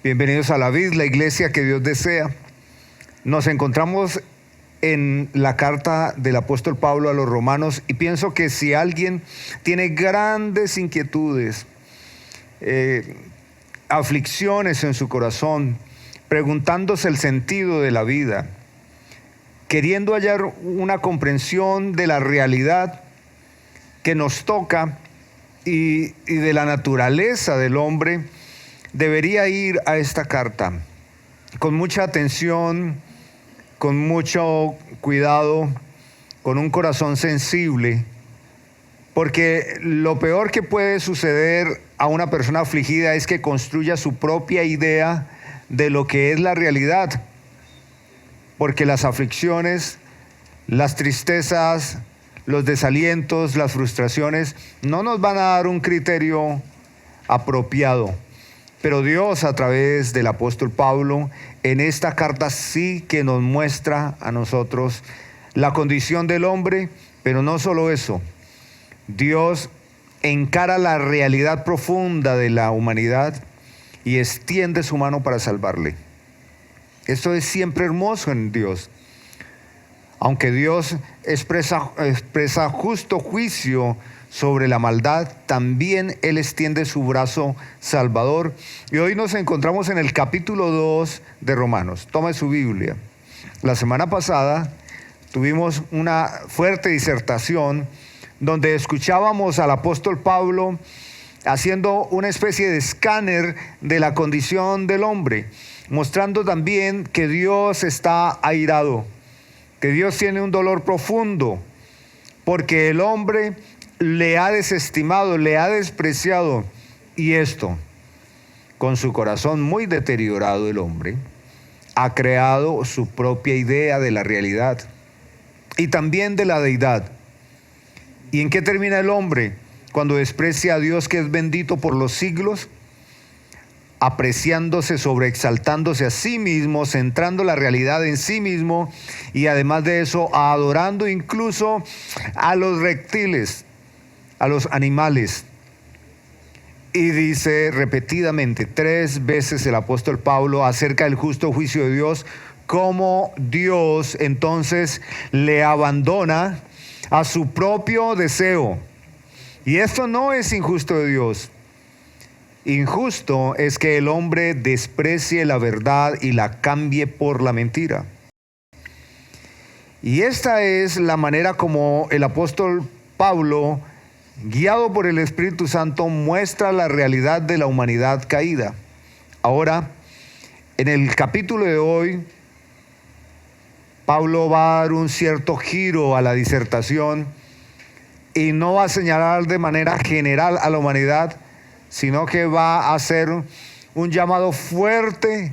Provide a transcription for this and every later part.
Bienvenidos a la vid, la iglesia que Dios desea. Nos encontramos en la carta del apóstol Pablo a los romanos y pienso que si alguien tiene grandes inquietudes, aflicciones en su corazón, preguntándose el sentido de la vida, queriendo hallar una comprensión de la realidad que nos toca y de la naturaleza del hombre, debería ir a esta carta con mucha atención, con mucho cuidado, con un corazón sensible, porque lo peor que puede suceder a una persona afligida es que construya su propia idea de lo que es la realidad, porque las aflicciones, las tristezas, los desalientos, las frustraciones no nos van a dar un criterio apropiado. Pero Dios, a través del apóstol Pablo, en esta carta sí que nos muestra a nosotros la condición del hombre, pero no solo eso. Dios encara la realidad profunda de la humanidad y extiende su mano para salvarle. Esto es siempre hermoso en Dios. Aunque Dios expresa justo juicio sobre la maldad, también Él extiende su brazo salvador. Y hoy nos encontramos en el capítulo 2 de Romanos. Tome su Biblia. La semana pasada tuvimos una fuerte disertación donde escuchábamos al apóstol Pablo haciendo una especie de escáner de la condición del hombre, mostrando también que Dios está airado, que Dios tiene un dolor profundo, porque el hombre le ha desestimado, le ha despreciado, y esto, con su corazón muy deteriorado el hombre, ha creado su propia idea de la realidad y también de la deidad. ¿Y en qué termina el hombre cuando desprecia a Dios, que es bendito por los siglos? Apreciándose, sobreexaltándose a sí mismo, centrando la realidad en sí mismo, y además de eso adorando incluso a los reptiles, a los animales. Y dice repetidamente, 3 veces el apóstol Pablo acerca del justo juicio de Dios, cómo Dios entonces le abandona a su propio deseo. Y esto no es injusto de Dios. Injusto es que el hombre desprecie la verdad y la cambie por la mentira. Y esta es la manera como el apóstol Pablo, guiado por el Espíritu Santo, muestra la realidad de la humanidad caída. Ahora, en el capítulo de hoy, Pablo va a dar un cierto giro a la disertación y no va a señalar de manera general a la humanidad, sino que va a hacer un llamado fuerte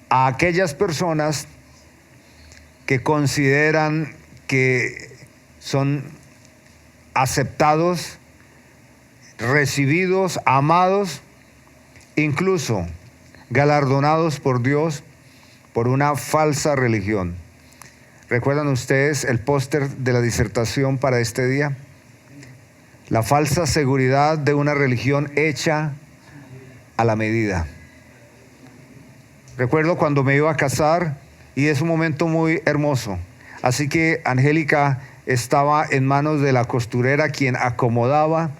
a aquellas personas que consideran que son aceptados, recibidos, amados, incluso galardonados por Dios por una falsa religión. ¿Recuerdan ustedes el póster de la disertación para este día? La falsa seguridad de una religión hecha a la medida. Recuerdo cuando me iba a casar y es un momento muy hermoso. Así que Angélica estaba en manos de la costurera, quien acomodaba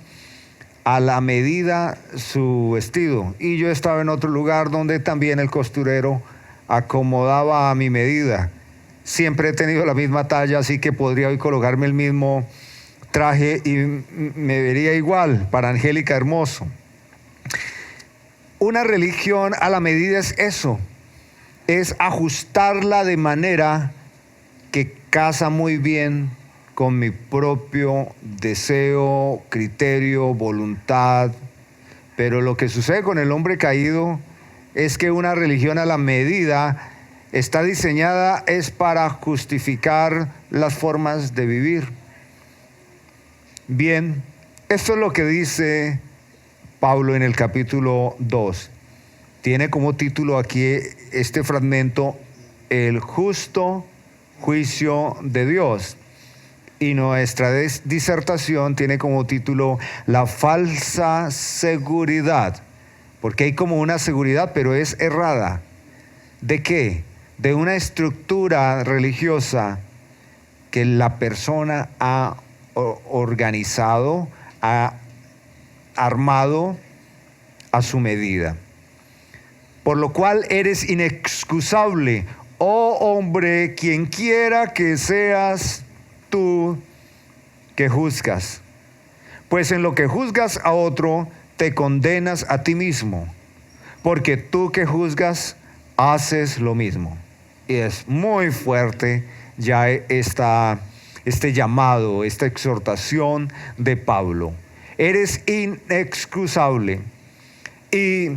a la medida su vestido. Y yo estaba en otro lugar donde también el costurero acomodaba a mi medida. Siempre he tenido la misma talla, así que podría hoy colocarme el mismo traje y me vería igual. Para Angélica, hermoso. Una religión a la medida es eso, es ajustarla de manera que casa muy bien con mi propio deseo, criterio, voluntad. Pero lo que sucede con el hombre caído es que una religión a la medida está diseñada es para justificar las formas de vivir. Bien, esto es lo que dice Pablo en el capítulo 2. Tiene como título aquí este fragmento, el justo juicio de Dios. Y nuestra disertación tiene como título, la falsa seguridad porque hay como una seguridad, pero es errada. ¿De qué? De una estructura religiosa que la persona ha organizado, ha armado a su medida. Por lo cual eres inexcusable, oh hombre, quien quiera que seas tú que juzgas. Pues en lo que juzgas a otro, te condenas a ti mismo, porque tú que juzgas, haces lo mismo. Y es muy fuerte ya este llamado, esta exhortación de Pablo. Eres inexcusable. Y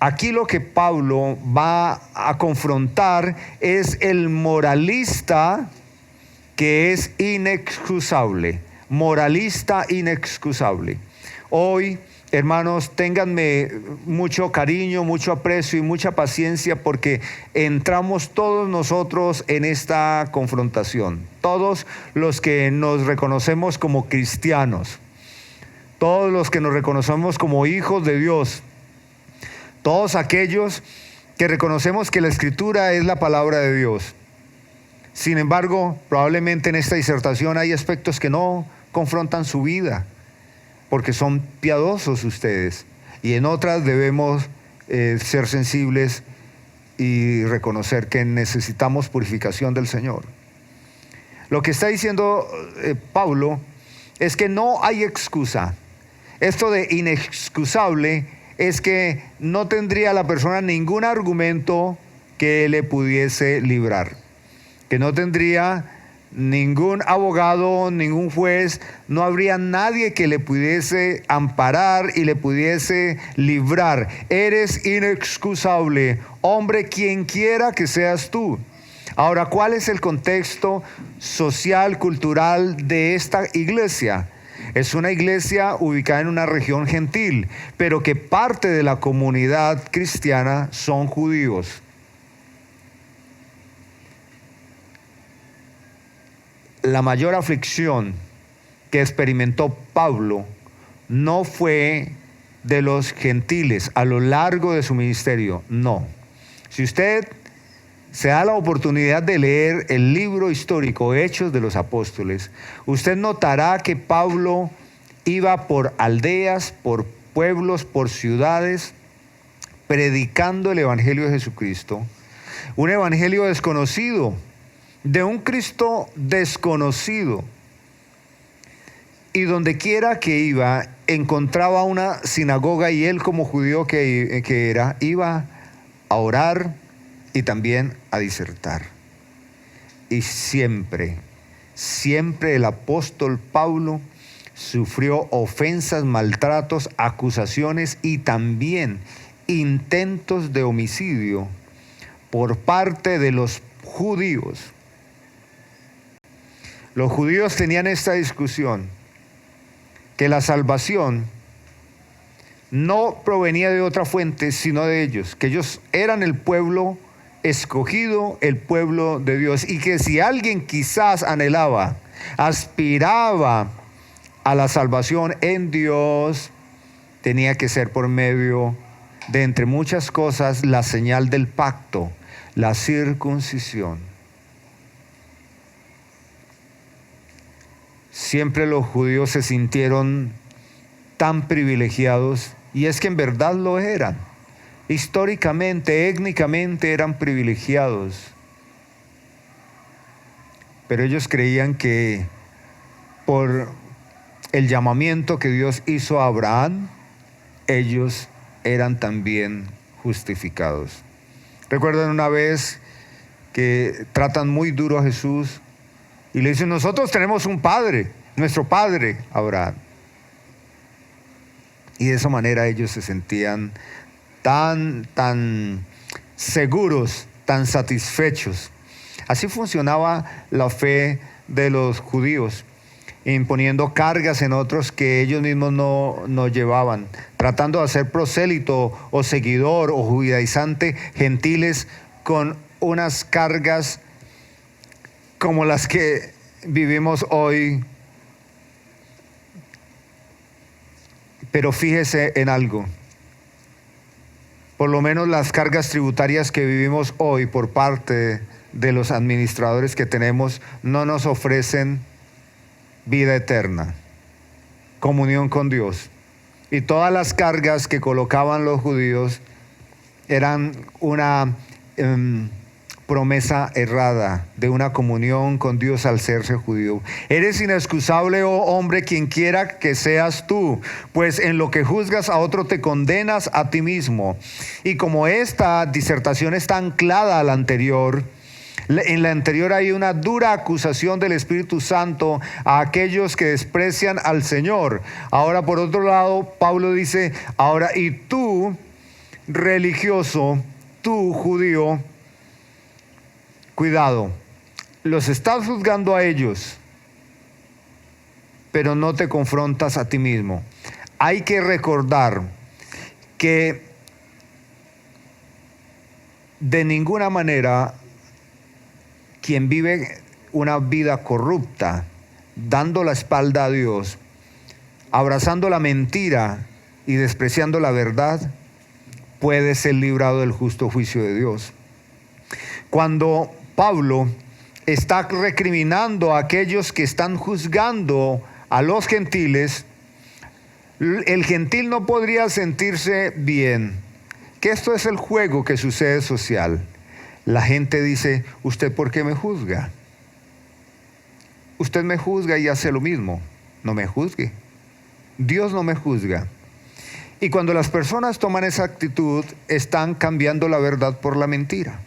aquí lo que Pablo va a confrontar es el moralista que es inexcusable. Moralista inexcusable. Hoy, hermanos, ténganme mucho cariño, mucho aprecio y mucha paciencia, porque entramos todos nosotros en esta confrontación. Todos los que nos reconocemos como cristianos, todos los que nos reconocemos como hijos de Dios, todos aquellos que reconocemos que la Escritura es la palabra de Dios. Sin embargo, probablemente en esta disertación hay aspectos que no confrontan su vida, porque son piadosos ustedes, y en otras debemos ser sensibles y reconocer que necesitamos purificación del Señor. Lo que está diciendo Pablo es que no hay excusa. Esto de inexcusable es que no tendría la persona ningún argumento que le pudiese librar, que no tendría ningún abogado, ningún juez, no habría nadie que le pudiese amparar y le pudiese librar. Eres inexcusable, hombre, quien quiera que seas tú. Ahora, ¿cuál es el contexto social, cultural de esta iglesia? Es una iglesia ubicada en una región gentil, pero que parte de la comunidad cristiana son judíos. La mayor aflicción que experimentó Pablo no fue de los gentiles a lo largo de su ministerio, no. Si usted se da la oportunidad de leer el libro histórico Hechos de los Apóstoles, usted notará que Pablo iba por aldeas, por pueblos, por ciudades, predicando el Evangelio de Jesucristo, un evangelio desconocido, de un Cristo desconocido. Y donde quiera que iba, encontraba una sinagoga, y él, como judío que era, iba a orar y también a disertar. Y siempre el apóstol Pablo sufrió ofensas, maltratos, acusaciones y también intentos de homicidio por parte de los judíos. Los judíos tenían esta discusión, que la salvación no provenía de otra fuente sino de ellos, que ellos eran el pueblo escogido, el pueblo de Dios, y que si alguien quizás anhelaba, aspiraba a la salvación en Dios, tenía que ser por medio de, entre muchas cosas, la señal del pacto, la circuncisión. Siempre los judíos se sintieron tan privilegiados, y es que en verdad lo eran. Históricamente, étnicamente eran privilegiados. Pero ellos creían que por el llamamiento que Dios hizo a Abraham, ellos eran también justificados. Recuerdan una vez que tratan muy duro a Jesús y le dicen: nosotros tenemos un padre, nuestro padre Abraham. Y de esa manera ellos se sentían tan seguros, tan satisfechos. Así funcionaba la fe de los judíos, imponiendo cargas en otros que ellos mismos no llevaban, tratando de hacer prosélito o seguidor o judaizante gentiles con unas cargas como las que vivimos hoy. Pero fíjese en algo: por lo menos las cargas tributarias que vivimos hoy por parte de los administradores que tenemos, no nos ofrecen vida eterna, comunión con Dios. Y todas las cargas que colocaban los judíos eran una promesa errada de una comunión con Dios al serse judío. Eres inexcusable, oh hombre, quien quiera que seas tú, pues en lo que juzgas a otro te condenas a ti mismo. Y como esta disertación está anclada a la anterior, en la anterior hay una dura acusación del Espíritu Santo a aquellos que desprecian al Señor. Ahora, por otro lado, Pablo dice, ahora, y tú, religioso, tú, judío, cuidado, los estás juzgando a ellos, pero no te confrontas a ti mismo. Hay que recordar que de ninguna manera quien vive una vida corrupta, dando la espalda a Dios, abrazando la mentira y despreciando la verdad, puede ser librado del justo juicio de Dios. Cuando Pablo está recriminando a aquellos que están juzgando a los gentiles, el gentil no podría sentirse bien, que esto es el juego que sucede social. La gente dice, ¿usted por qué me juzga? Usted me juzga y hace lo mismo. No me juzgue. Dios no me juzga. Y cuando las personas toman esa actitud, están cambiando la verdad por la mentira.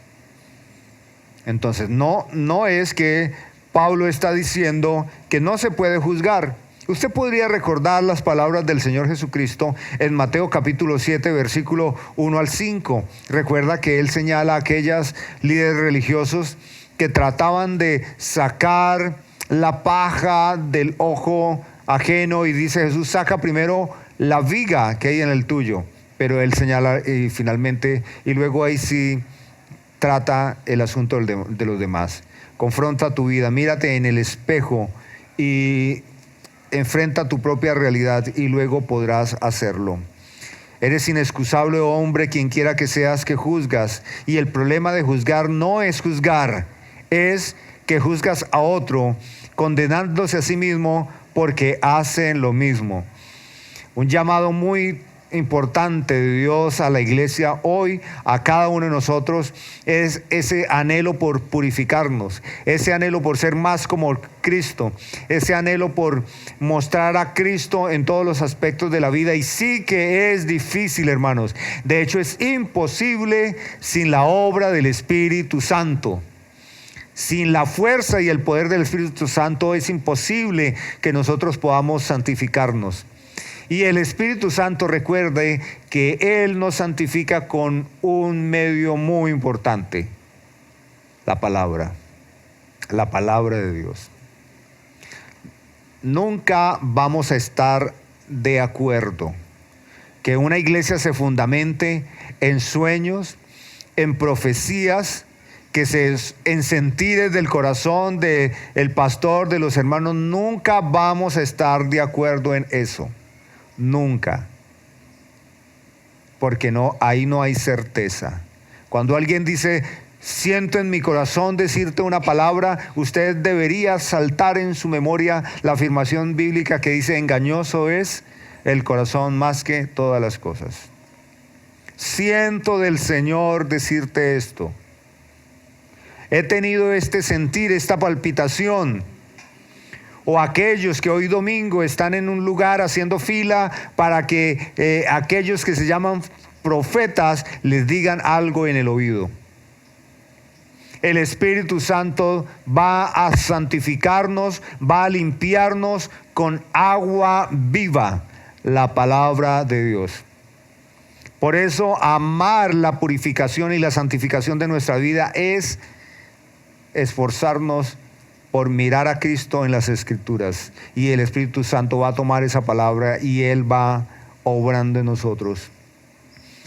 Entonces, no es que Pablo está diciendo que no se puede juzgar. Usted podría recordar las palabras del Señor Jesucristo en Mateo capítulo 7, versículo 1 al 5. Recuerda que Él señala a aquellos líderes religiosos que trataban de sacar la paja del ojo ajeno y dice Jesús, saca primero la viga que hay en el tuyo. Pero Él señala y finalmente, y luego ahí sí trata el asunto de los demás. Confronta tu vida, mírate en el espejo y enfrenta tu propia realidad y luego podrás hacerlo. Eres inexcusable, oh hombre, quien quiera que seas que juzgas. Y el problema de juzgar no es juzgar, es que juzgas a otro, condenándose a sí mismo porque hacen lo mismo. Un llamado muy importante de Dios a la iglesia hoy, a cada uno de nosotros, es ese anhelo por purificarnos, ese anhelo por ser más como Cristo, ese anhelo por mostrar a Cristo en todos los aspectos de la vida. Y sí que es difícil, hermanos. De hecho, es imposible sin la obra del Espíritu Santo. Sin la fuerza y el poder del Espíritu Santo es imposible que nosotros podamos santificarnos. Y el Espíritu Santo, recuerde que Él nos santifica con un medio muy importante, la palabra de Dios. Nunca vamos a estar de acuerdo que una iglesia se fundamente en sueños, en profecías, en sentires del corazón del pastor, de los hermanos. Nunca vamos a estar de acuerdo en eso. Nunca, porque ahí no hay certeza. Cuando alguien dice, siento en mi corazón decirte una palabra, usted debería saltar en su memoria la afirmación bíblica que dice, engañoso es el corazón más que todas las cosas. Siento del Señor decirte esto. He tenido este sentir, esta palpitación. O aquellos que hoy domingo están en un lugar haciendo fila para que aquellos que se llaman profetas les digan algo en el oído. El Espíritu Santo va a santificarnos, va a limpiarnos con agua viva, la palabra de Dios. Por eso amar la purificación y la santificación de nuestra vida es esforzarnos por mirar a Cristo en las Escrituras, y el Espíritu Santo va a tomar esa palabra y Él va obrando en nosotros.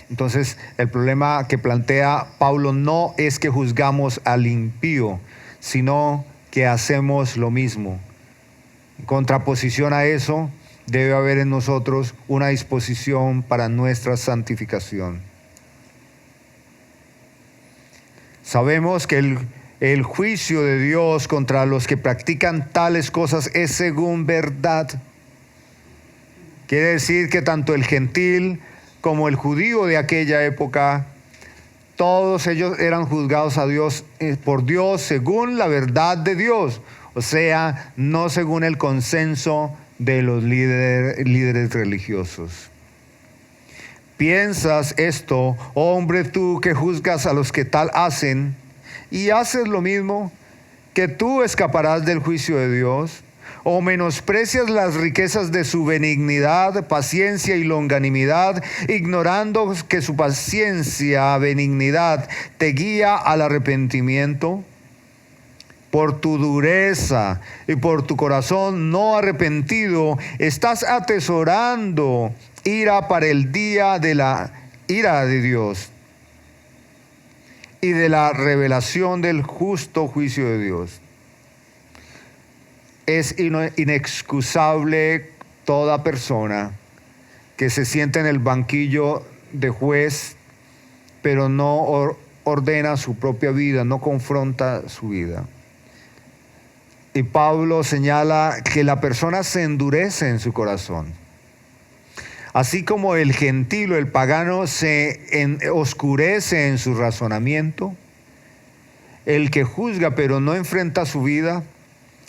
Entonces, el problema que plantea Pablo no es que juzgamos al impío, sino que hacemos lo mismo. En contraposición a eso, debe haber en nosotros una disposición para nuestra santificación. Sabemos que el juicio de Dios contra los que practican tales cosas es según verdad. Quiere decir que tanto el gentil como el judío de aquella época, todos ellos eran juzgados por Dios según la verdad de Dios, o sea, no según el consenso de los líderes religiosos. ¿Piensas esto, hombre, tú que juzgas a los que tal hacen, y haces lo mismo, que tú escaparás del juicio de Dios? ¿O menosprecias las riquezas de su benignidad, paciencia y longanimidad, ignorando que su paciencia, benignidad, te guía al arrepentimiento? Por tu dureza y por tu corazón no arrepentido, estás atesorando ira para el día de la ira de Dios y de la revelación del justo juicio de Dios. Es inexcusable toda persona que se sienta en el banquillo de juez, pero no ordena su propia vida, no confronta su vida. Y Pablo señala que la persona se endurece en su corazón. Así como el gentil o el pagano se oscurece en su razonamiento, el que juzga pero no enfrenta su vida,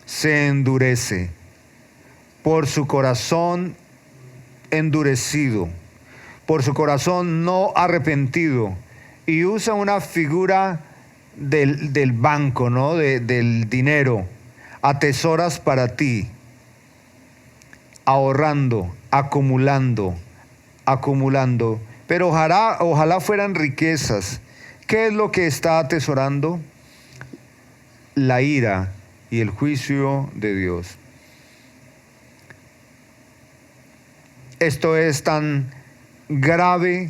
se endurece por su corazón endurecido, por su corazón no arrepentido, y usa una figura del banco, ¿no? Del dinero. Atesoras para ti, ahorrando, acumulando, pero ojalá fueran riquezas. ¿Qué es lo que está atesorando? La ira y el juicio de Dios. Esto es tan grave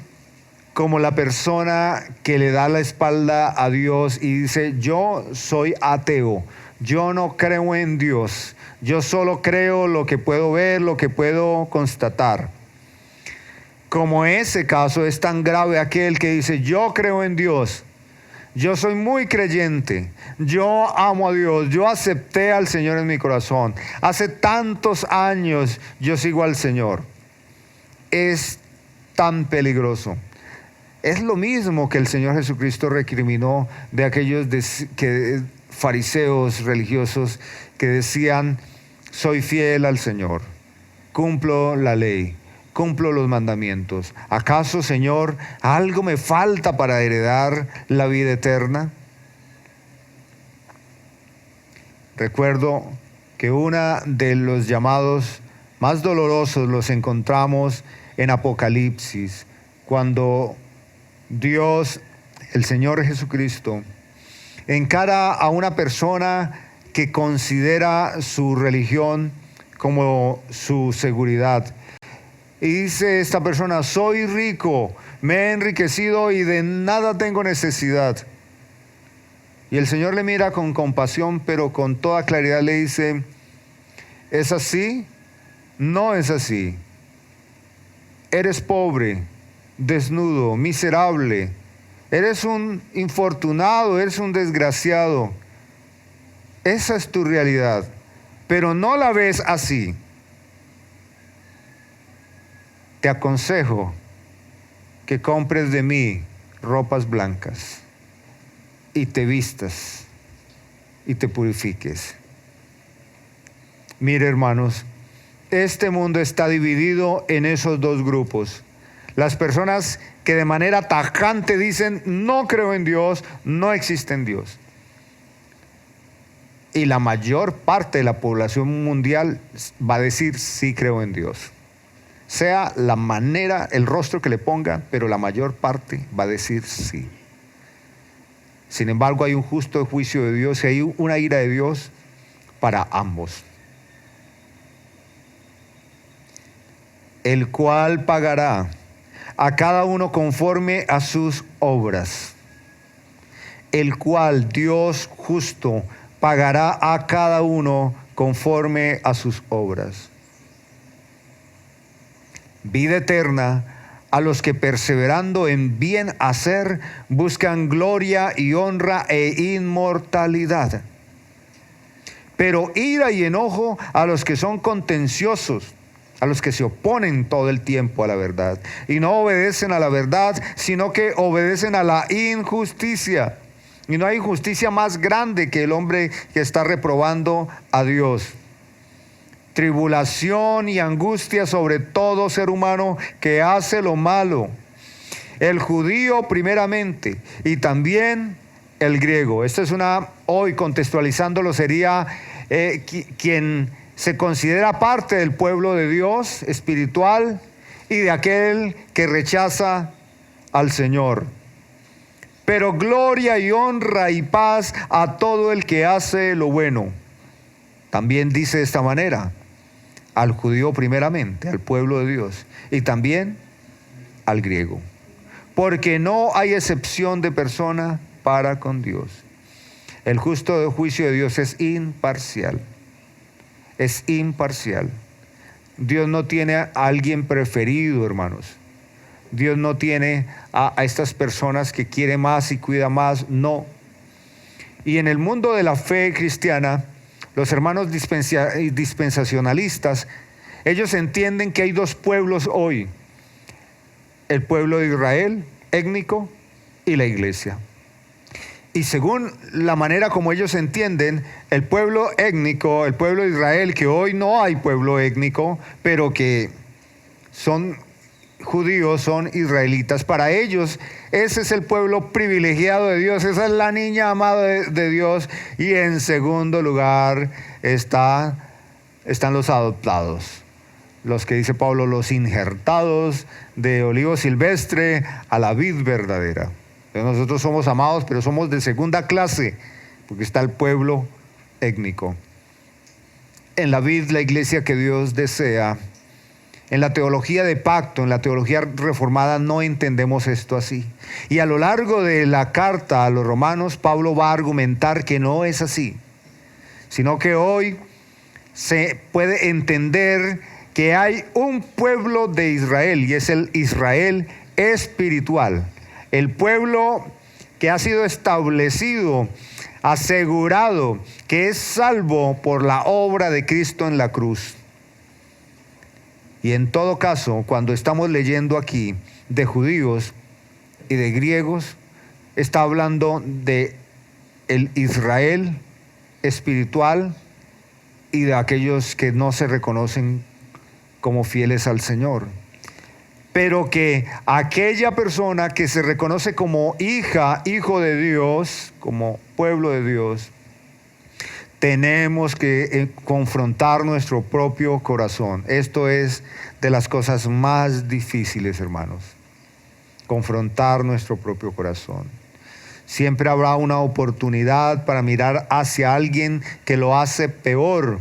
como la persona que le da la espalda a Dios y dice: yo soy ateo, yo no creo en Dios, yo solo creo lo que puedo ver, lo que puedo constatar. Como ese caso es tan grave aquel que dice: yo creo en Dios, yo soy muy creyente, yo amo a Dios, yo acepté al Señor en mi corazón, hace tantos años yo sigo al Señor. Es tan peligroso. Es lo mismo que el Señor Jesucristo recriminó de aquellos fariseos religiosos que decían: soy fiel al Señor, cumplo la ley, cumplo los mandamientos. ¿Acaso, Señor, algo me falta para heredar la vida eterna? Recuerdo que uno de los llamados más dolorosos los encontramos en Apocalipsis, cuando Dios, el Señor Jesucristo, encara a una persona que considera su religión como su seguridad. Y dice esta persona: soy rico, me he enriquecido y de nada tengo necesidad. Y el Señor le mira con compasión, pero con toda claridad le dice: ¿es así? No es así. Eres pobre, desnudo, miserable. Eres un infortunado, eres un desgraciado. Esa es tu realidad, pero no la ves así. Te aconsejo que compres de mí ropas blancas y te vistas y te purifiques. Mire, hermanos, este mundo está dividido en esos dos grupos. Las personas que de manera tajante dicen: no creo en Dios, no existe en Dios. Y la mayor parte de la población mundial va a decir: sí creo en Dios. Sea la manera, el rostro que le ponga, pero la mayor parte va a decir sí. Sin embargo, hay un justo juicio de Dios y hay una ira de Dios para ambos. El cual pagará a cada uno conforme a sus obras. El cual, Dios justo, pagará a cada uno conforme a sus obras. Vida eterna a los que perseverando en bien hacer buscan gloria y honra e inmortalidad. Pero ira y enojo a los que son contenciosos, a los que se oponen todo el tiempo a la verdad y no obedecen a la verdad, sino que obedecen a la injusticia. Y no hay justicia más grande que el hombre que está reprobando a Dios. Tribulación y angustia sobre todo ser humano que hace lo malo, el judío primeramente y también el griego. Esta es hoy contextualizándolo, sería quien se considera parte del pueblo de Dios espiritual y de aquel que rechaza al Señor. Pero gloria y honra y paz a todo el que hace lo bueno. También dice de esta manera, al judío primeramente, al pueblo de Dios, y también al griego. Porque no hay excepción de persona para con Dios. El justo juicio de Dios es imparcial. Es imparcial. Dios no tiene a alguien preferido, hermanos. Dios no tiene a estas personas que quiere más y cuida más, no. Y en el mundo de la fe cristiana, los hermanos dispensacionalistas, ellos entienden que hay dos pueblos hoy: el pueblo de Israel, étnico, y la iglesia. Y según la manera como ellos entienden, el pueblo étnico, el pueblo de Israel, que hoy no hay pueblo étnico, pero que son judíos, son israelitas, para ellos ese es el pueblo privilegiado de Dios, esa es la niña amada de Dios. Y en segundo lugar están los adoptados, los que dice Pablo, los injertados de olivo silvestre a la vid verdadera. Entonces nosotros somos amados, pero somos de segunda clase, porque está el pueblo étnico. En la vid, la iglesia que Dios desea. En la teología de pacto, en la teología reformada, no entendemos esto así. Y a lo largo de la carta a los romanos, Pablo va a argumentar que no es así, sino que hoy se puede entender que hay un pueblo de Israel, y es el Israel espiritual. El pueblo que ha sido establecido, asegurado, que es salvo por la obra de Cristo en la cruz. Y en todo caso, cuando estamos leyendo aquí de judíos y de griegos, está hablando de el Israel espiritual y de aquellos que no se reconocen como fieles al Señor. Pero que aquella persona que se reconoce como hijo de Dios, como pueblo de Dios, tenemos que confrontar nuestro propio corazón. Esto es de las cosas más difíciles, hermanos. Confrontar nuestro propio corazón. Siempre habrá una oportunidad para mirar hacia alguien que lo hace peor.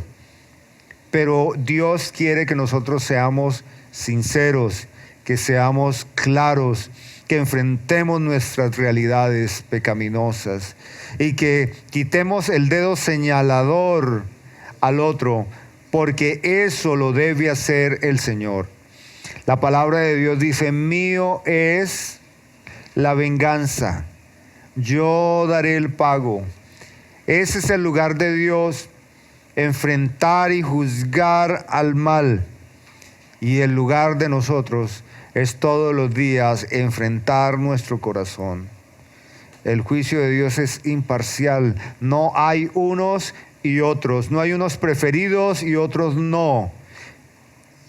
Pero Dios quiere que nosotros seamos sinceros, que seamos claros, que enfrentemos nuestras realidades pecaminosas y que quitemos el dedo señalador al otro, porque eso lo debe hacer el Señor. La palabra de Dios dice, mío es la venganza, yo daré el pago. Ese es el lugar de Dios, enfrentar y juzgar al mal. Y el lugar de nosotros es todos los días enfrentar nuestro corazón. El juicio de Dios es imparcial. No hay unos y otros. No hay unos preferidos y otros no.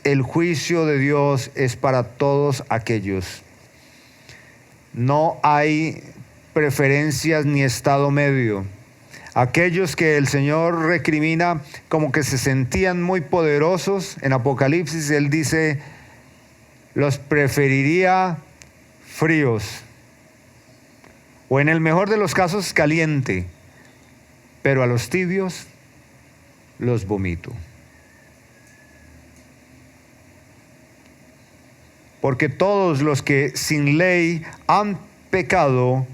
El juicio de Dios es para todos aquellos. No hay preferencias ni estado medio. Aquellos que el Señor recrimina como que se sentían muy poderosos, en Apocalipsis Él dice, los preferiría fríos, o en el mejor de los casos caliente, pero a los tibios los vomito. Porque todos los que sin ley han pecado,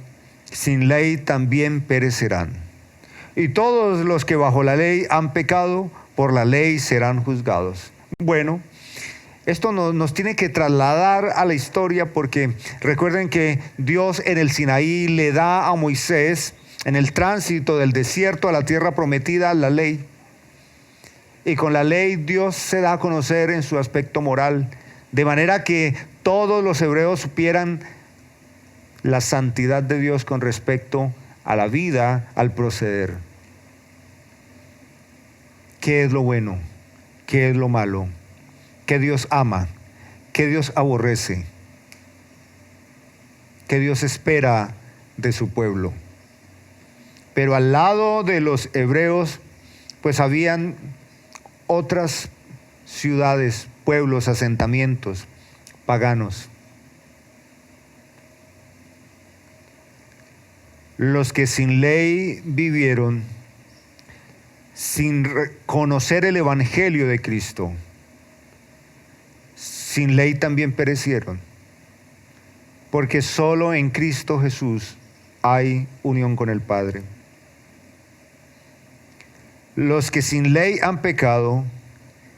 sin ley también perecerán. Y todos los que bajo la ley han pecado, por la ley serán juzgados. Bueno, Esto nos tiene que trasladar a la historia, porque recuerden que Dios en el Sinaí le da a Moisés, en el tránsito del desierto a la tierra prometida, la ley. Y con la ley Dios se da a conocer en su aspecto moral, de manera que todos los hebreos supieran la santidad de Dios con respecto a la vida, al proceder. ¿Qué es lo bueno? ¿Qué es lo malo? ¿Qué Dios ama? ¿Qué Dios aborrece? ¿Qué Dios espera de su pueblo? Pero al lado de los hebreos, pues habían otras ciudades, pueblos, asentamientos paganos. Los que sin ley vivieron, sin conocer el evangelio de Cristo, sin ley también perecieron, porque solo en Cristo Jesús hay unión con el Padre. Los que sin ley han pecado,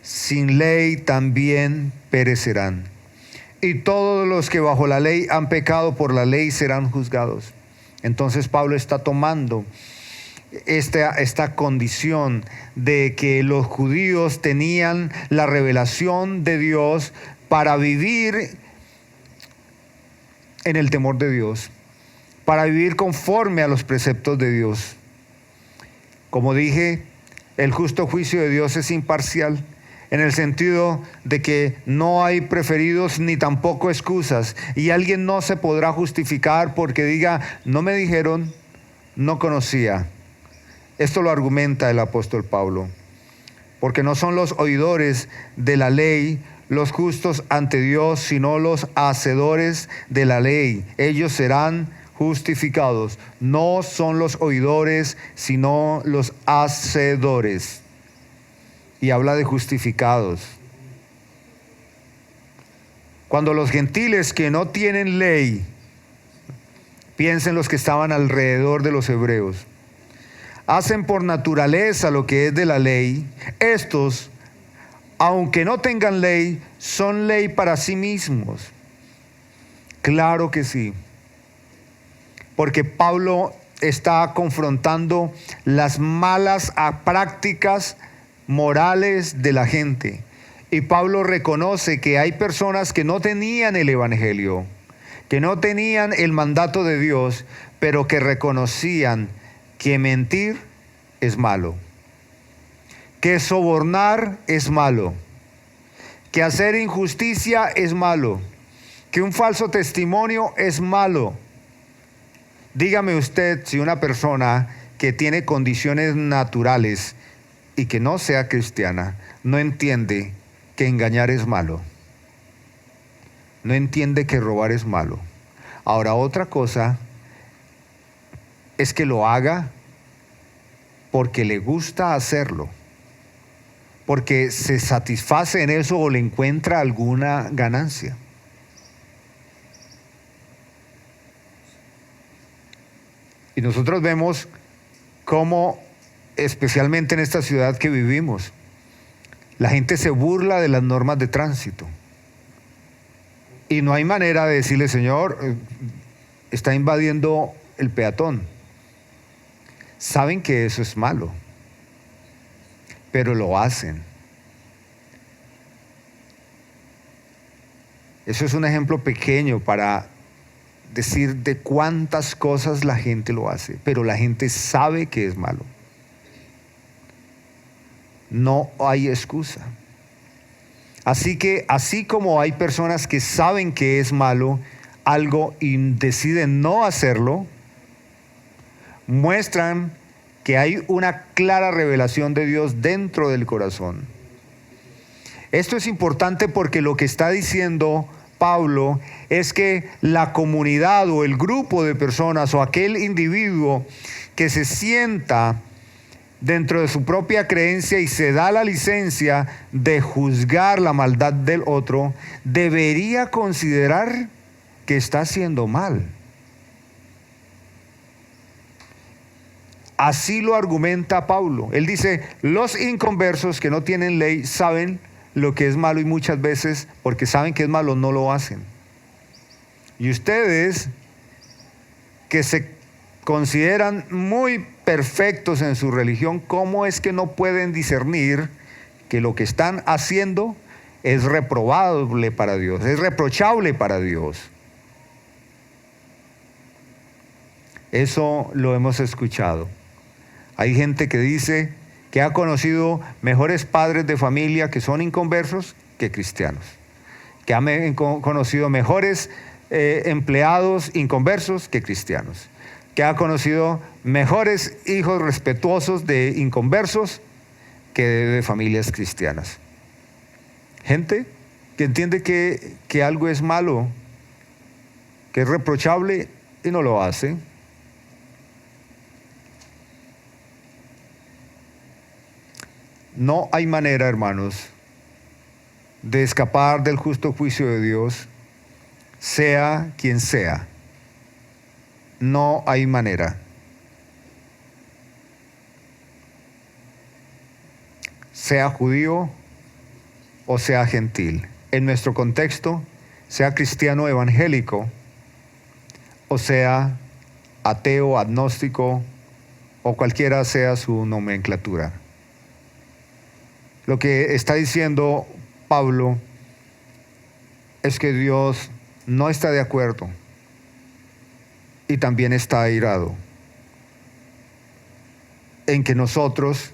sin ley también perecerán. Y todos los que bajo la ley han pecado, por la ley serán juzgados. Entonces Pablo está tomando esta condición de que los judíos tenían la revelación de Dios para vivir en el temor de Dios, para vivir conforme a los preceptos de Dios. Como dije, el justo juicio de Dios es imparcial, en el sentido de que no hay preferidos ni tampoco excusas, y alguien no se podrá justificar porque diga, no me dijeron, no conocía. Esto lo argumenta el apóstol Pablo, porque no son los oidores de la ley los justos ante Dios, sino los hacedores de la ley. Ellos serán justificados. No son los oidores, sino los hacedores. Y habla de justificados. Cuando los gentiles que no tienen ley, piensen los que estaban alrededor de los hebreos, hacen por naturaleza lo que es de la ley, estos, aunque no tengan ley, son ley para sí mismos. Claro que sí. Porque Pablo está confrontando las malas prácticas morales de la gente. Y Pablo reconoce que hay personas que no tenían el evangelio, que no tenían el mandato de Dios, pero que reconocían que mentir es malo, que sobornar es malo, que hacer injusticia es malo, que un falso testimonio es malo. Dígame usted si una persona que tiene condiciones naturales y que no sea cristiana no entiende que engañar es malo, no entiende que robar es malo. Ahora, otra cosa es que lo haga porque le gusta hacerlo, porque se satisface en eso o le encuentra alguna ganancia. Y nosotros vemos cómo, especialmente en esta ciudad que vivimos, la gente se burla de las normas de tránsito. Y no hay manera de decirle, Señor, está invadiendo el peatón. Saben que eso es malo, pero lo hacen. Eso es un ejemplo pequeño para decir de cuántas cosas la gente lo hace, pero la gente sabe que es malo. No hay excusa. Así que, así como hay personas que saben que es malo algo y deciden no hacerlo, muestran que hay una clara revelación de Dios dentro del corazón. Esto es importante porque lo que está diciendo Pablo es que la comunidad o el grupo de personas o aquel individuo que se sienta dentro de su propia creencia y se da la licencia de juzgar la maldad del otro, debería considerar que está haciendo mal. Así lo argumenta Pablo. Él dice, los inconversos que no tienen ley saben lo que es malo y muchas veces, porque saben que es malo, no lo hacen. Y ustedes, que se consideran muy perfectos en su religión, ¿cómo es que no pueden discernir que lo que están haciendo es reprobable para Dios, es reprochable para Dios? Eso lo hemos escuchado. Hay gente que dice que ha conocido mejores padres de familia que son inconversos que cristianos, que han conocido mejores empleados inconversos que cristianos, que ha conocido mejores hijos respetuosos de inconversos que de familias cristianas. Gente que entiende que algo es malo, que es reprochable y no lo hace. No hay manera, hermanos, de escapar del justo juicio de Dios, sea quien sea. No hay manera. Sea judío o sea gentil. En nuestro contexto, sea cristiano evangélico o sea ateo, agnóstico o cualquiera sea su nomenclatura. Lo que está diciendo Pablo es que Dios no está de acuerdo y también está airado en que nosotros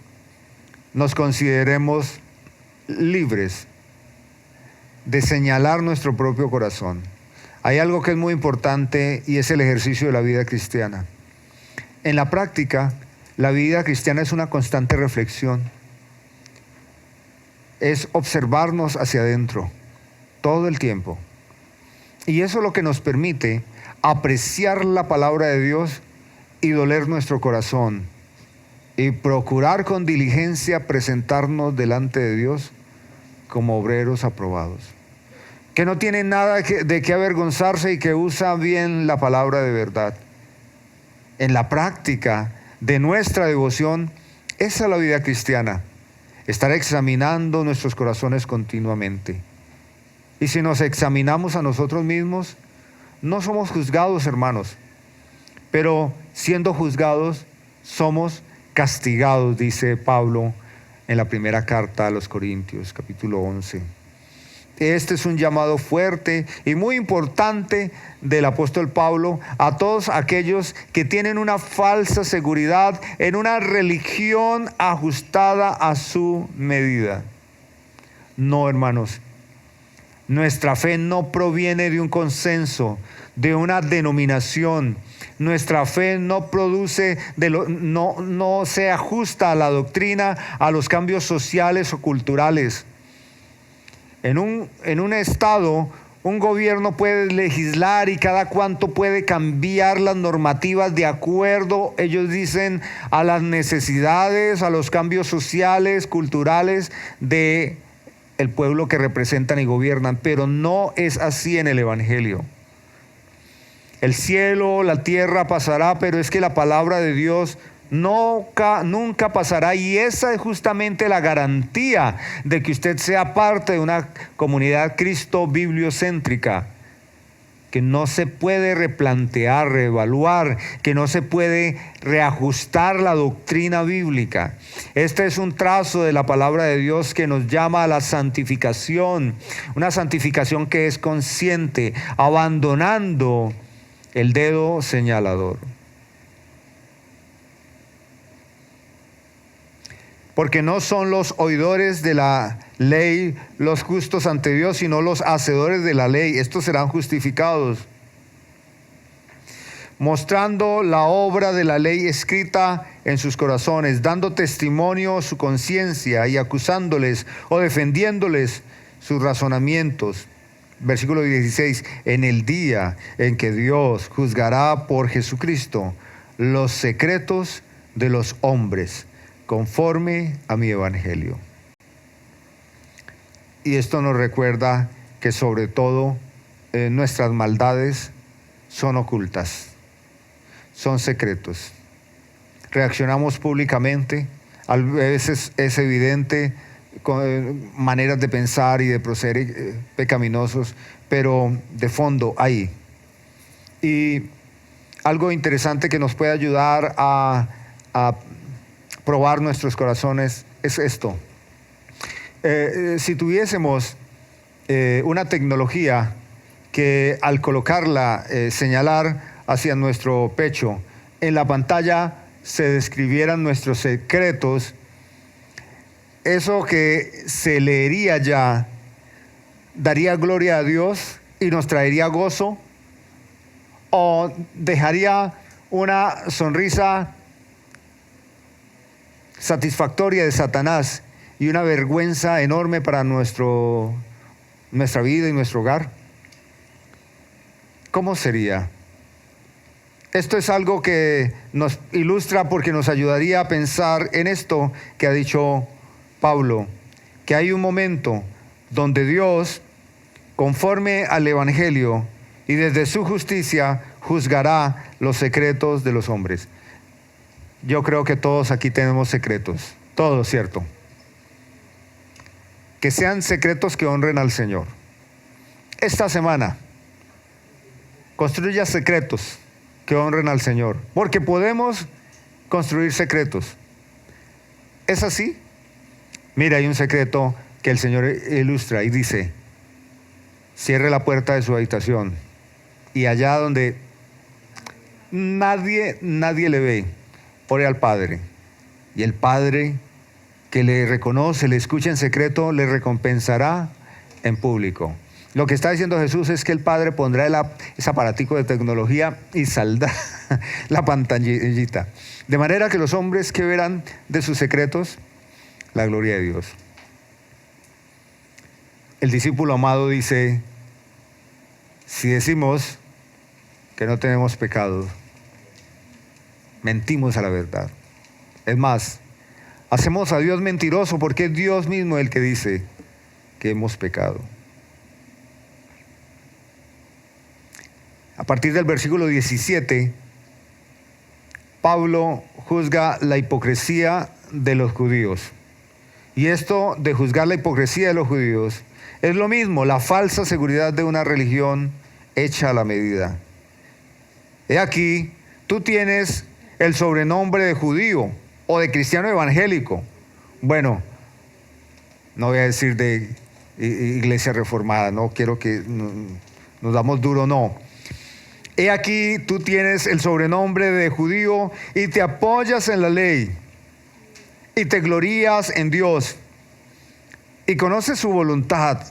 nos consideremos libres de señalar nuestro propio corazón. Hay algo que es muy importante y es el ejercicio de la vida cristiana. En la práctica, la vida cristiana es una constante reflexión. Es observarnos hacia adentro todo el tiempo. Y eso es lo que nos permite apreciar la palabra de Dios y doler nuestro corazón y procurar con diligencia presentarnos delante de Dios como obreros aprobados, que no tienen nada de qué avergonzarse y que usan bien la palabra de verdad. En la práctica de nuestra devoción, esa es la vida cristiana. Estar examinando nuestros corazones continuamente. Y si nos examinamos a nosotros mismos, no somos juzgados, hermanos, pero siendo juzgados, somos castigados, dice Pablo en la primera carta a los Corintios, capítulo 11. Este es un llamado fuerte y muy importante del apóstol Pablo a todos aquellos que tienen una falsa seguridad en una religión ajustada a su medida. No, hermanos, nuestra fe no proviene de un consenso, de una denominación. Nuestra fe no produce, no se ajusta a la doctrina, a los cambios sociales o culturales. En un estado, un gobierno puede legislar y cada cuanto puede cambiar las normativas de acuerdo, ellos dicen, a las necesidades, a los cambios sociales, culturales de el pueblo que representan y gobiernan, pero no es así en el Evangelio. El cielo, la tierra pasará, pero es que la palabra de Dios nunca pasará, y esa es justamente la garantía de que usted sea parte de una comunidad cristo-bibliocéntrica, que no se puede replantear, reevaluar, que no se puede reajustar la doctrina bíblica. Este es un trazo de la palabra de Dios que nos llama a la santificación, una santificación que es consciente, abandonando el dedo señalador. Porque no son los oidores de la ley los justos ante Dios, sino los hacedores de la ley. Estos serán justificados. Mostrando la obra de la ley escrita en sus corazones, dando testimonio su conciencia y acusándoles o defendiéndoles sus razonamientos. Versículo 16, en el día en que Dios juzgará por Jesucristo los secretos de los hombres, conforme a mi evangelio. Y esto nos recuerda que sobre todo nuestras maldades son ocultas, son secretos. Reaccionamos públicamente, a veces es evidente maneras de pensar y de proceder pecaminosos, pero de fondo ahí. Y algo interesante que nos puede ayudar a probar nuestros corazones es esto. Si tuviésemos una tecnología que al colocarla, señalar hacia nuestro pecho, en la pantalla se describieran nuestros secretos, eso que se leería ya daría gloria a Dios y nos traería gozo, o dejaría una sonrisa satisfactoria de Satanás y una vergüenza enorme para nuestra vida y nuestro hogar. ¿Cómo sería? Esto es algo que nos ilustra porque nos ayudaría a pensar en esto que ha dicho Pablo, que hay un momento donde Dios, conforme al Evangelio y desde su justicia, juzgará los secretos de los hombres. Yo creo que todos aquí tenemos secretos, todos, ¿cierto? Que sean secretos que honren al Señor. Esta semana, construya secretos que honren al Señor, porque podemos construir secretos. ¿Es así? Mira, hay un secreto que el Señor ilustra y dice: cierre la puerta de su habitación y allá donde nadie le ve, ore al Padre, y el Padre que le reconoce, le escucha en secreto, le recompensará en público. Lo que está diciendo Jesús es que el Padre pondrá ese aparatico de tecnología y saldrá la pantallita, de manera que los hombres que verán de sus secretos la gloria de Dios. El discípulo amado dice: si decimos que no tenemos pecado, mentimos a la verdad. Es más, hacemos a Dios mentiroso, porque es Dios mismo el que dice que hemos pecado. A partir del versículo 17, Pablo juzga la hipocresía de los judíos. Y esto de juzgar la hipocresía de los judíos es lo mismo, la falsa seguridad de una religión hecha a la medida. He aquí, tú tienes el sobrenombre de judío o de cristiano evangélico. Bueno, no voy a decir de iglesia reformada, no quiero que nos damos duro, no. He aquí, tú tienes el sobrenombre de judío y te apoyas en la ley y te glorías en Dios y conoces su voluntad,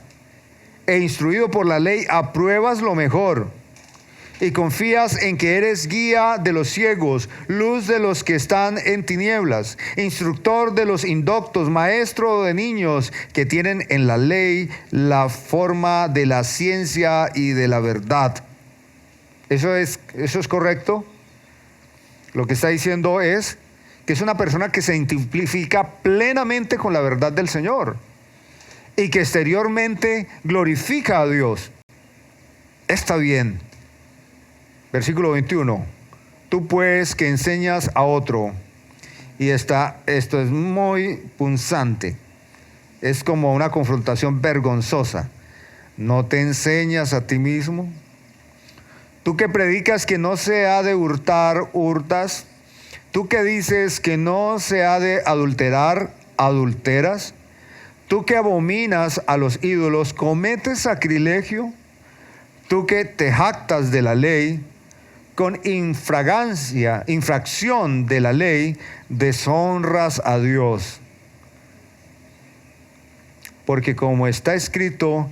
e instruido por la ley apruebas lo mejor y confías en que eres guía de los ciegos, luz de los que están en tinieblas, instructor de los indoctos, maestro de niños que tienen en la ley la forma de la ciencia y de la verdad. ¿Eso es correcto? Lo que está diciendo es que es una persona que se identifica plenamente con la verdad del Señor y que exteriormente glorifica a Dios. Está bien. Versículo 21. Tú pues que enseñas a otro, y esto es muy punzante, es como una confrontación vergonzosa. ¿No te enseñas a ti mismo? Tú que predicas que no se ha de hurtar, hurtas. Tú que dices que no se ha de adulterar, adulteras. Tú que abominas a los ídolos, cometes sacrilegio. Tú que te jactas de la ley, con infracción de la ley, deshonras a Dios. Porque como está escrito,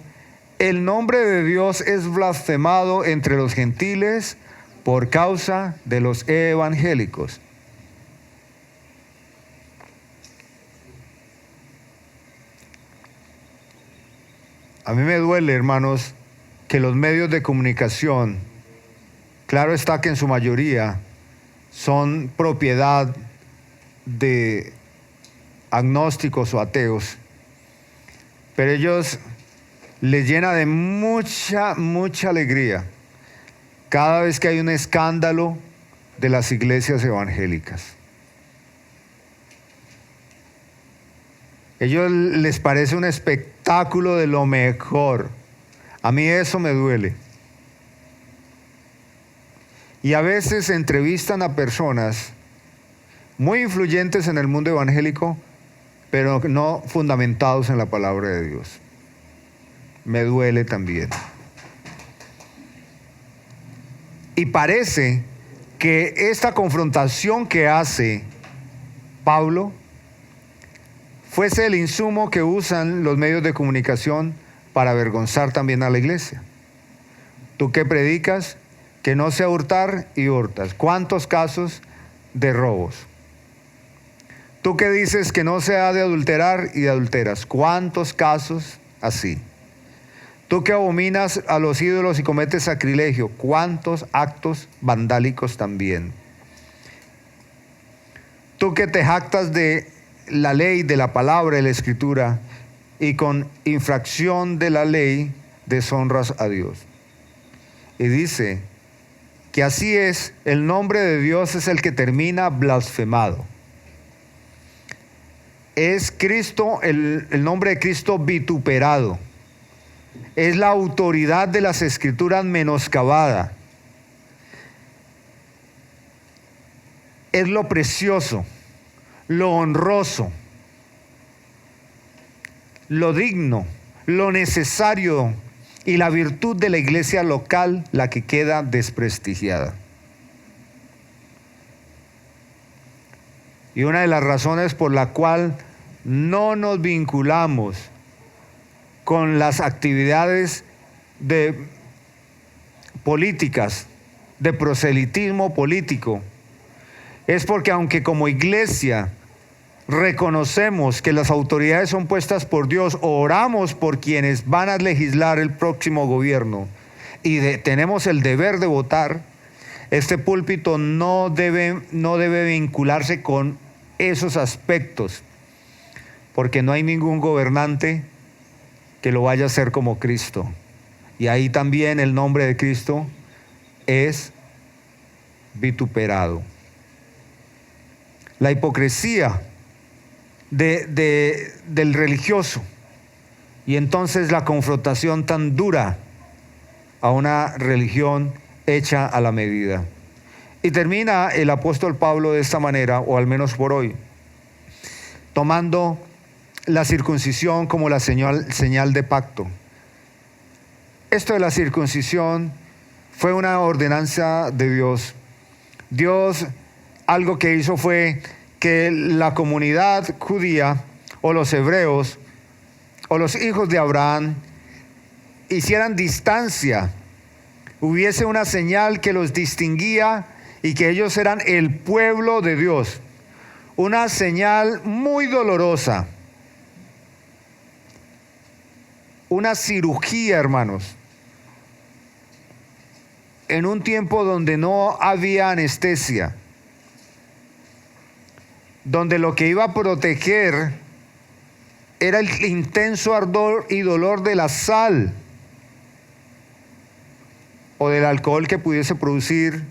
el nombre de Dios es blasfemado entre los gentiles por causa de los evangélicos. A mí me duele, hermanos, que los medios de comunicación, claro está que en su mayoría son propiedad de agnósticos o ateos, pero ellos les llena de mucha alegría cada vez que hay un escándalo de las iglesias evangélicas. Ellos les parece un espectáculo de lo mejor. A mí eso me duele. Y a veces entrevistan a personas muy influyentes en el mundo evangélico, pero no fundamentados en la palabra de Dios. Me duele también. Y parece que esta confrontación que hace Pablo fuese el insumo que usan los medios de comunicación para avergonzar también a la iglesia. ¿Tú qué predicas? Que no sea hurtar y hurtas. ¿Cuántos casos de robos? ¿Tú qué dices? Que no se ha de adulterar y adulteras. ¿Cuántos casos así? ¿Tú que abominas a los ídolos y cometes sacrilegio? ¿Cuántos actos vandálicos también? ¿Tú que te jactas de la ley, de la palabra, de la escritura, y con infracción de la ley deshonras a Dios? Y dice que así es, el nombre de Dios es el que termina blasfemado. Es Cristo, el nombre de Cristo vituperado. Es la autoridad de las escrituras menoscabada. Es lo precioso, lo honroso, lo digno, lo necesario y la virtud de la iglesia local, la que queda desprestigiada. Y una de las razones por la cual no nos vinculamos con las actividades de políticas, de proselitismo político, es porque aunque como iglesia reconocemos que las autoridades son puestas por Dios, oramos por quienes van a legislar el próximo gobierno y tenemos el deber de votar, este púlpito no debe vincularse con esos aspectos, porque no hay ningún gobernante que lo vaya a hacer como Cristo. Y ahí también el nombre de Cristo es vituperado. La hipocresía del religioso y entonces la confrontación tan dura a una religión hecha a la medida. Y termina el apóstol Pablo de esta manera, o al menos por hoy, tomando la circuncisión como la señal de pacto. Esto de la circuncisión fue una ordenanza de Dios. Dios algo que hizo fue que la comunidad judía o los hebreos o los hijos de Abraham hicieran distancia, hubiese una señal que los distinguía y que ellos eran el pueblo de Dios. Una señal muy dolorosa. Una cirugía, hermanos. En un tiempo donde no había anestesia, donde lo que iba a proteger era el intenso ardor y dolor de la sal o del alcohol que pudiese producir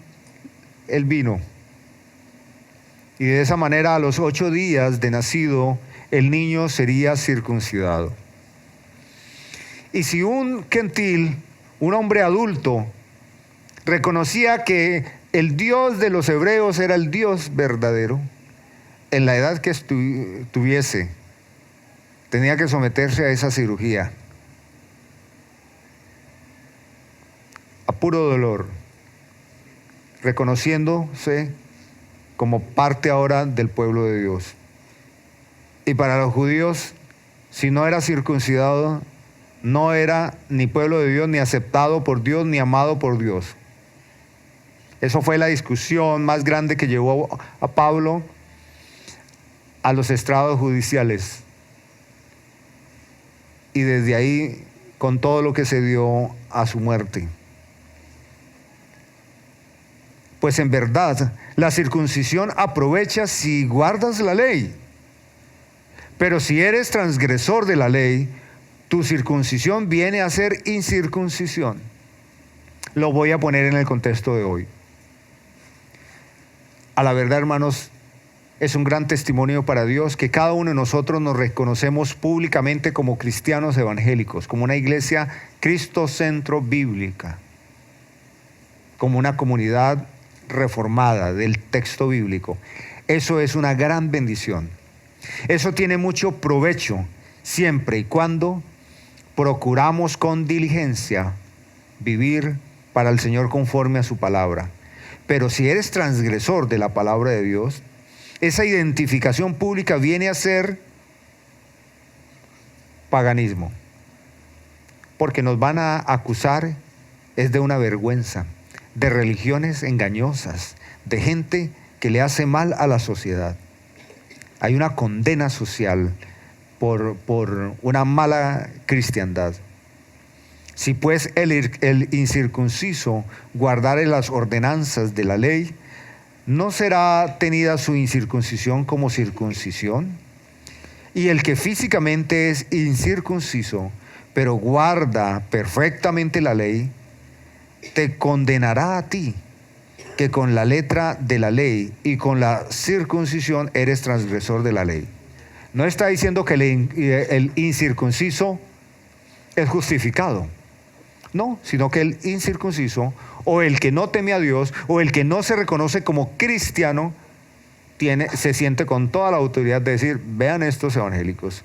el vino. Y de esa manera, a los 8 días de nacido, el niño sería circuncidado. Y si un gentil, un hombre adulto, reconocía que el Dios de los hebreos era el Dios verdadero, en la edad que tuviese, tenía que someterse a esa cirugía, a puro dolor, reconociéndose como parte ahora del pueblo de Dios. Y para los judíos, si no era circuncidado, no era ni pueblo de Dios, ni aceptado por Dios, ni amado por Dios. Eso fue la discusión más grande que llevó a Pablo a los estrados judiciales. Y desde ahí, con todo lo que se dio a su muerte. Pues en verdad, la circuncisión aprovecha si guardas la ley. Pero si eres transgresor de la ley, tu circuncisión viene a ser incircuncisión. Lo voy a poner en el contexto de hoy. A la verdad, hermanos, Es un gran testimonio para Dios que cada uno de nosotros nos reconocemos públicamente como cristianos evangélicos, como una iglesia Cristo-centro bíblica, como una comunidad reformada del texto bíblico. Eso es una gran bendición. Eso tiene mucho provecho siempre y cuando procuramos con diligencia vivir para el Señor conforme a su palabra. Pero si eres transgresor de la palabra de Dios, esa identificación pública viene a ser paganismo, porque nos van a acusar es de una vergüenza, de religiones engañosas, de gente que le hace mal a la sociedad. Hay una condena social por una mala cristiandad. Si pues el incircunciso guardare las ordenanzas de la ley, ¿no será tenida su incircuncisión como circuncisión? Y el que físicamente es incircunciso, pero guarda perfectamente la ley, te condenará a ti, que con la letra de la ley y con la circuncisión eres transgresor de la ley. No está diciendo que el incircunciso es justificado. No, sino que el incircunciso o el que no teme a Dios o el que no se reconoce como cristiano se siente con toda la autoridad de decir, vean estos evangélicos.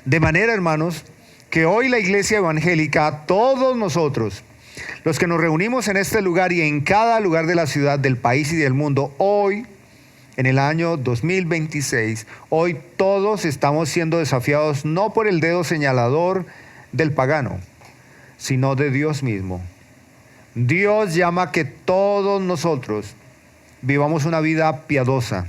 De manera, hermanos, que hoy la iglesia evangélica, todos nosotros, los que nos reunimos en este lugar y en cada lugar de la ciudad, del país y del mundo, hoy, en el año 2026, hoy todos estamos siendo desafiados no por el dedo señalador del pagano, sino de Dios mismo. Dios llama a que todos nosotros vivamos una vida piadosa,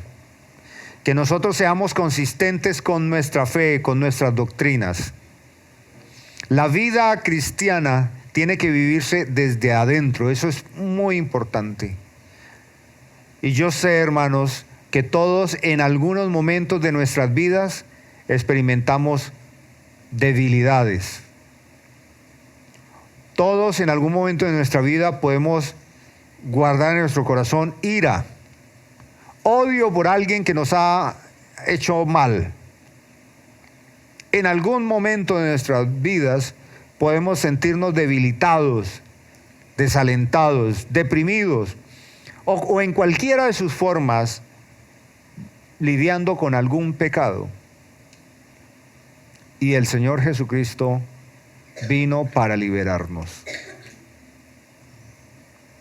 que nosotros seamos consistentes con nuestra fe, con nuestras doctrinas. La vida cristiana tiene que vivirse desde adentro, eso es muy importante. Y yo sé, hermanos, que todos en algunos momentos de nuestras vidas experimentamos debilidades. Todos en algún momento de nuestra vida podemos guardar en nuestro corazón ira, odio por alguien que nos ha hecho mal. En algún momento de nuestras vidas podemos sentirnos debilitados, desalentados, deprimidos, o en cualquiera de sus formas, lidiando con algún pecado. Y el Señor Jesucristo vino para liberarnos.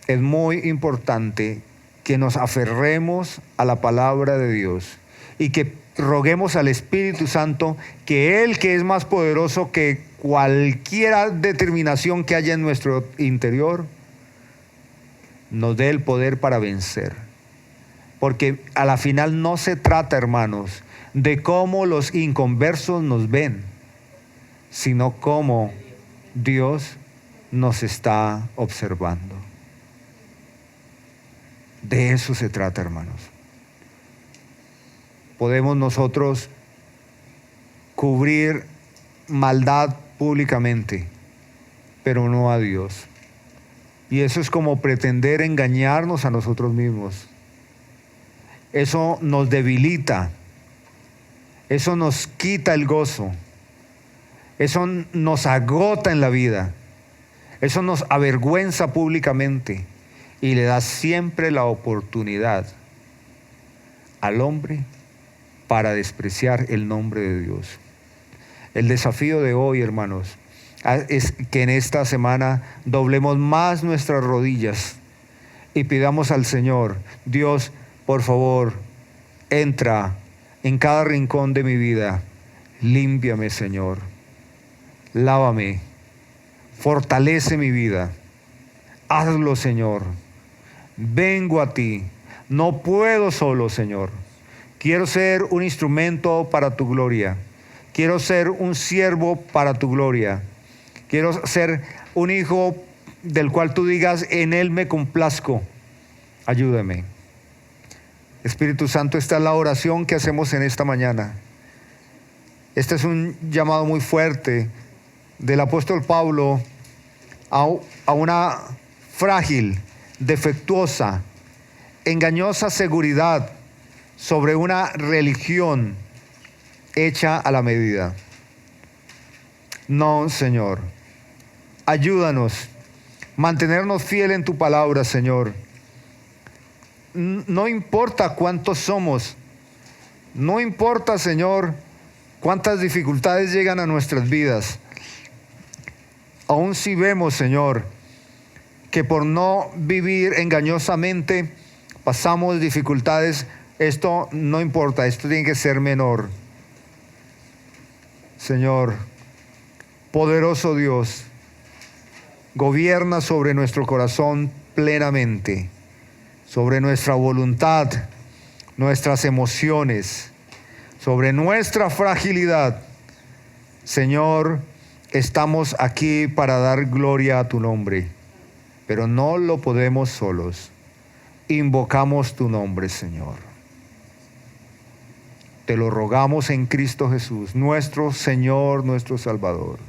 Es muy importante que nos aferremos a la palabra de Dios y que roguemos al Espíritu Santo que Él, que es más poderoso que cualquier determinación que haya en nuestro interior, nos dé el poder para vencer. Porque a la final no se trata, hermanos, de cómo los inconversos nos ven, sino cómo Dios nos está observando. De eso se trata, hermanos. Podemos nosotros cubrir maldad públicamente, pero no a Dios. Y eso es como pretender engañarnos a nosotros mismos. Eso nos debilita, eso nos quita el gozo, eso nos agota en la vida, eso nos avergüenza públicamente y le da siempre la oportunidad al hombre para despreciar el nombre de Dios. El desafío de hoy, hermanos, es que en esta semana doblemos más nuestras rodillas y pidamos al Señor, Dios, por favor, entra en cada rincón de mi vida, límpiame, Señor, lávame, fortalece mi vida, hazlo, Señor, vengo a ti, no puedo solo, Señor, quiero ser un instrumento para tu gloria, quiero ser un siervo para tu gloria, quiero ser un hijo del cual tú digas, en él me complazco, ayúdame. Espíritu Santo, esta es la oración que hacemos en esta mañana. Este es un llamado muy fuerte del apóstol Pablo a una frágil, defectuosa, engañosa seguridad sobre una religión hecha a la medida. No, Señor. Ayúdanos. Mantenernos fieles en tu palabra, Señor. No importa cuántos somos. No importa, Señor, cuántas dificultades llegan a nuestras vidas. Aún si vemos, Señor, que por no vivir engañosamente pasamos dificultades, esto no importa, esto tiene que ser menor. Señor, poderoso Dios, gobierna sobre nuestro corazón plenamente, sobre nuestra voluntad, nuestras emociones, sobre nuestra fragilidad. Señor, estamos aquí para dar gloria a tu nombre, pero no lo podemos solos. Invocamos tu nombre, Señor. Te lo rogamos en Cristo Jesús, nuestro Señor, nuestro Salvador.